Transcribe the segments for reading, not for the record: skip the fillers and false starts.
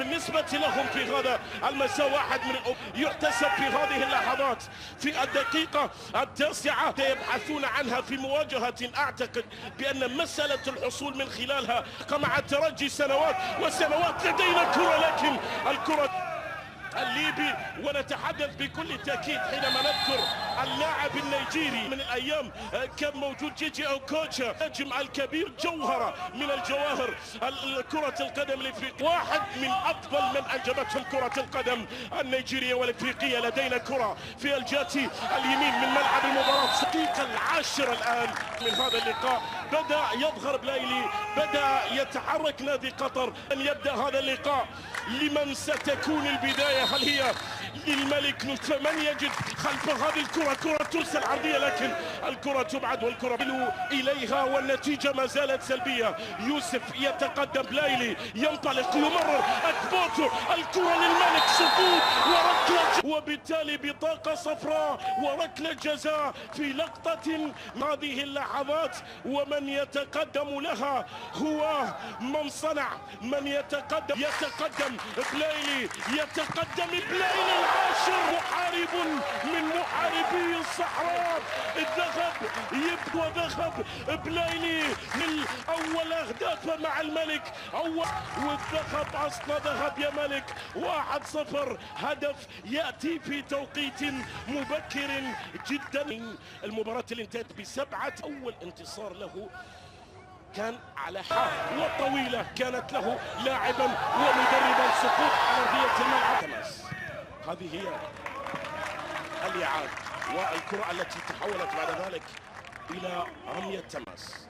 بالنسبة لهم في هذا المساء واحد من يحتسب في هذه اللحظات في الدقيقة 9 يبحثون عنها في مواجهة أعتقد بأن مسألة الحصول من خلالها مع الترجي سنوات وسنوات لدينا كرة، لكن الكرة الليبي ونتحدث بكل تأكيد حينما نذكر اللاعب النيجيري من الأيام كان موجود جيجي أوكوتشا، نجم الكبير، جوهرة من الجواهر كرة القدم الإفريقية، واحد من أفضل من أنجبتهم كرة القدم النيجيرية والإفريقية. لدينا كرة في الجهة اليمين من ملعب المباراة، الدقيقة 10 الآن من هذا اللقاء. بدأ يظهر بلايلي، بدأ يتحرك نادي قطر أن يبدأ هذا اللقاء. لمن ستكون البداية؟ هل هي للملك؟ فمن يجد خلف هذه الكرة؟ كرة ترسل عرضية لكن الكرة تبعد والكرة إليها والنتيجة ما زالت سلبية. يوسف يتقدم، بلايلي ينطلق، يمرر أكبوتو، الكرة للملك، سقوط وركلة، وبالتالي بطاقة صفراء وركلة جزاء في لقطة هذه اللحظات. ومن يتقدم لها هو من صنع، من يتقدم بلايلي، يتقدم بلايلي العاشر، محارب من محاربي الصحراء. وذهب بلايلي من أول أهداف مع الملك، والذهب أصلا ذهب يا ملك. 1-0، هدف يأتي في توقيت مبكر جدا. المباراة اللي انتهت ب7، أول انتصار له كان على حال وطويلة كانت له لاعبا ومدربا. سقوط على أرضية الملعب. هذه هي الإعادة والكرة التي تحولت بعد ذلك إلى رمية تماس.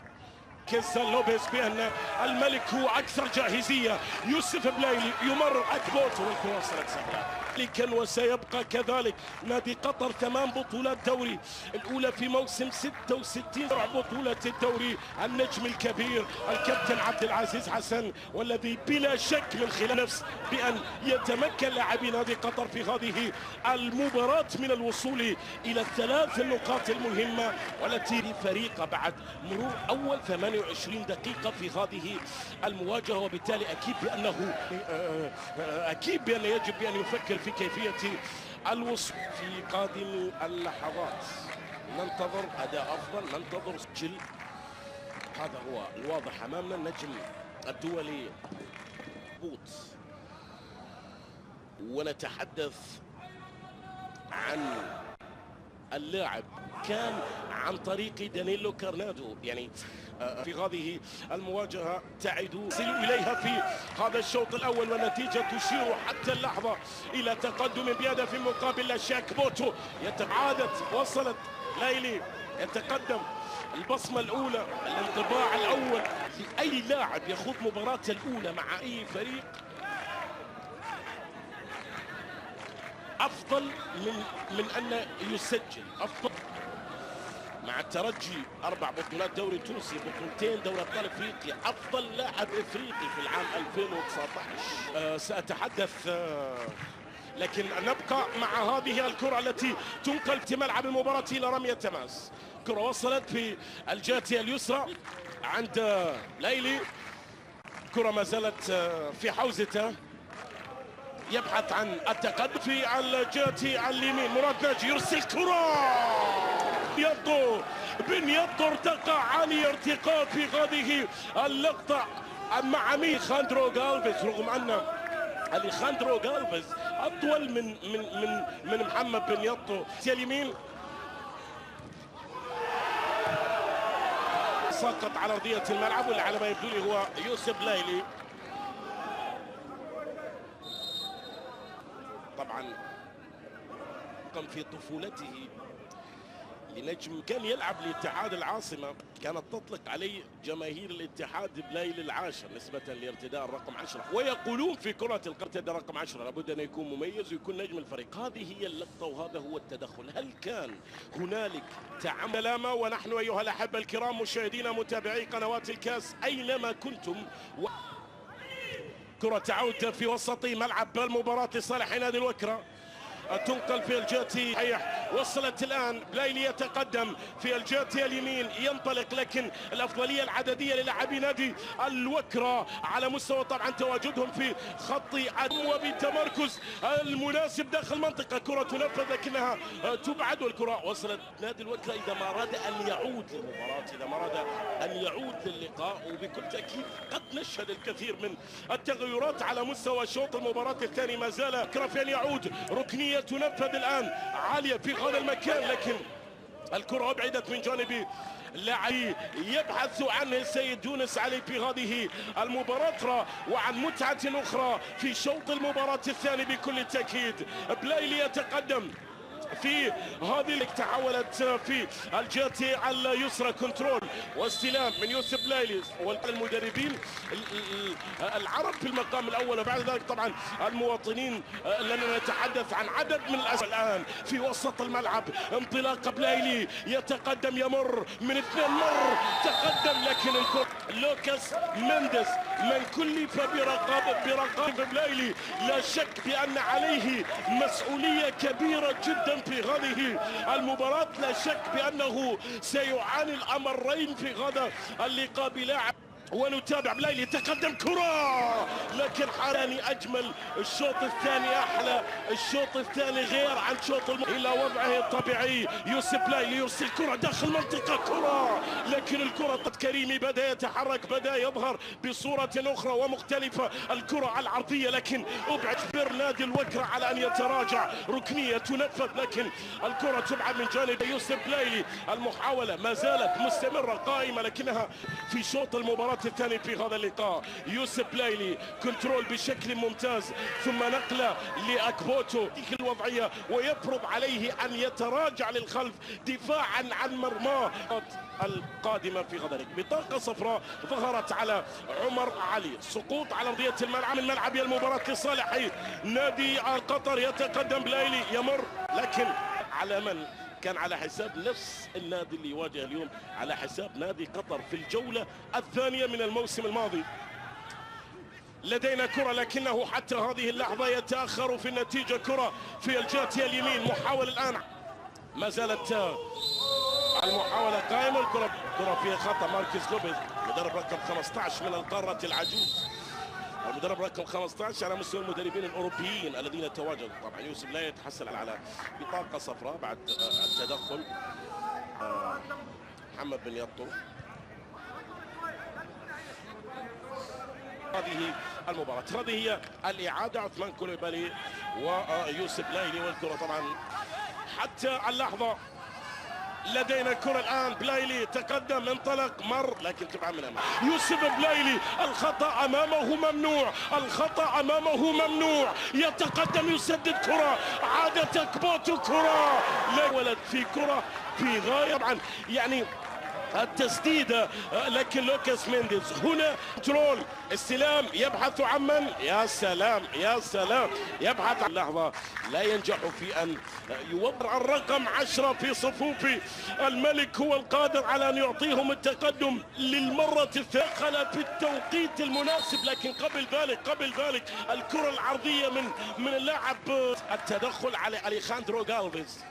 كيزا لوبيز بأن الملك هو أكثر جاهزية. يوسف بلايلي يمرر أكبوتو والكرة وصلت سهلة. كان وسيبقى كذلك نادي قطر تمام بطولات دوري الأولى في موسم 66 بطولة الدوري. النجم الكبير الكابتن عبد العزيز حسن، والذي بلا شك من خلال نفس بأن يتمكن لاعبي نادي قطر في هذه المباراة من الوصول إلى ال3 النقاط المهمة، والتي فريق بعد مرور أول 28 دقيقة في هذه المواجهة. وبالتالي أكيد بأن يجب أن يفكر في كيفية الوصول في قادم اللحظات. ننتظر أداء أفضل، ننتظر سجل. هذا هو الواضح أمامنا. النجم الدولي بوت، ونتحدث عن اللاعب كان عن طريق دانيلو كارنادو. يعني في هذه المواجهة تعد إليها في هذا الشوط الأول، والنتيجة تشير حتى اللحظة إلى تقدم بهدف مقابل لا شك. بوتو يتعادت، وصلت بلايلي، يتقدم. البصمة الأولى، الانطباع الأول لأي لاعب يخوض مباراة الأولى مع أي فريق أفضل من أن يسجل. أفضل مع الترجي 4 بطولات دوري تونسي، 2 دوري ابطال افريقيا، افضل لاعب افريقي في العام 2019. ساتحدث لكن نبقى مع هذه الكرة التي تنقل في ملعب المباراة الى رمية تماس. كرة وصلت في الجهة اليسرى عند ليلي، كرة ما زالت في حوزته، يبحث عن التقدم في الجهة اليمين. مراد ناجي يرسل كرة، بن يطو ارتقى عالي ارتقاء في هذه اللقطة مع أليخاندرو غالفيز، رغم أن أليخاندرو غالفيز أطول من محمد بن يطو. اليمين سقط على أرضية الملعب، واللي على ما يبدو لي هو يوسف بلايلي. طبعا في طفولته لنجم كان يلعب لاتحاد العاصمة، كانت تطلق عليه جماهير الاتحاد بلايلي العاشر نسبة لارتداء الرقم 10. ويقولون في كرة القدم رقم 10 لابد أن يكون مميز ويكون نجم الفريق. هذه هي اللقطة وهذا هو التدخل. هل كان هنالك تعامل؟ ونحن أيها الأحبة الكرام مشاهدينا متابعي قنوات الكاس أينما كنتم، كرة تعود في وسط ملعب المباراة لصالح نادي الوكرة. تنقل في الجهة صحيح. وصلت الآن بلايلي يتقدم في الجهة اليمين ينطلق، لكن الأفضلية العددية للاعبي نادي الوكرة على مستوى طبعا تواجدهم في خط عدم وبتمركز المناسب داخل المنطقة. كرة تنفذ لكنها تبعد، والكرة وصلت نادي الوكرة إذا ما أراد أن يعود للمباراة، إذا ما أراد أن يعود للقاء. وبكل تأكيد قد نشهد الكثير من التغيرات على مستوى شوط المباراة الثاني. ما زال كرافيان يعود، ركنية تنفذ الآن عالية في هذا المكان، لكن الكرة أبعدت من جانب لاعبي يبحث عنه السيد يونس علي في هذه المباراة وعن متعة أخرى في شوط المباراة الثاني بكل تأكيد. بلايلي يتقدم في هذه تحولت في الجهة اليسرى، كنترول واستلام من يوسف بلايلي والمدربين العرب في المقام الاول، وبعد ذلك طبعا المواطنين. لنا نتحدث عن عدد من الاسئله الان في وسط الملعب. انطلاق بلايلي يتقدم، يمر من 2 مر تقدم، لكن الكره لوكاس مينديز من كلف برقابه بلايلي. لا شك بان عليه مسؤوليه كبيره جدا في هذه المباراة، لا شك بأنه سيعاني الأمرين في هذا اللقاء بلاعب. ونتابع بلايلي تقدم كرة، لكن حراني أجمل. الشوط الثاني أحلى، الشوط الثاني غير عن شوط إلى وضعه الطبيعي. يوسف بلايلي يرسل كرة داخل منطقة، كرة، لكن الكرة قد كريمي بدأ يتحرك، بدأ يظهر بصورة أخرى ومختلفة. الكرة العرضية لكن أبعد نادي الوكرة على أن يتراجع. ركنية تنفذ لكن الكرة تبعد من جانب يوسف بلايلي. المحاولة ما زالت مستمرة قائمة، لكنها في شوط المباراة الثاني في هذا اللقاء. يوسف بلايلي كنترول بشكل ممتاز، ثم نقله لاكبوتو في الوضعيه، ويفرض عليه ان يتراجع للخلف دفاعا عن مرماه. القادمه في غدا بطاقه صفراء ظهرت على عمر علي، سقوط على ارضيه الملعب. من ملعب المباراه لصالح نادي قطر. يتقدم بلايلي، يمر، لكن على من؟ كان على حساب نفس النادي اللي يواجه اليوم، على حساب نادي قطر في الجولة الثانية من الموسم الماضي. لدينا كرة، لكنه حتى هذه اللحظة يتأخر في النتيجة. كرة في الجهة اليمين، محاولة الآن، ما زالت المحاولة قائمة. الكرة فيها خطأ. ماركيز لوبيز مدرب رقم 15 من القارة العجوز، المدرب رقم 15 على مستوى المدربين الاوروبيين الذين تواجدوا. طبعا يوسف لا يتحصل على بطاقه صفراء بعد التدخل محمد بن يطو. هذه المباراة، هذه هي الإعادة. عثمان كوليبالي ويوسف بلايلي، والكرة طبعا حتى اللحظة لدينا كرة الآن. بلايلي تقدم، انطلق، مر، لكن تبع من أمام يوسف بلايلي. الخطأ أمامه ممنوع، الخطأ أمامه ممنوع. يتقدم، يسدد كرة، عادت أكبوتو، كرة لا ولد في كرة في غاية طبعا يعني التسديدة، لكن لوكاس مينديز هنا كنترول، استلام، يبحث عن من؟ يا سلام يا سلام، يبحث عن لحظة لا ينجح في أن يوضع الرقم 10 في صفوف الملك. هو القادر على أن يعطيهم التقدم للمرة الثالثة في التوقيت المناسب، لكن قبل ذلك الكرة العرضية من اللاعب. التدخل على أليخاندرو غالفيز.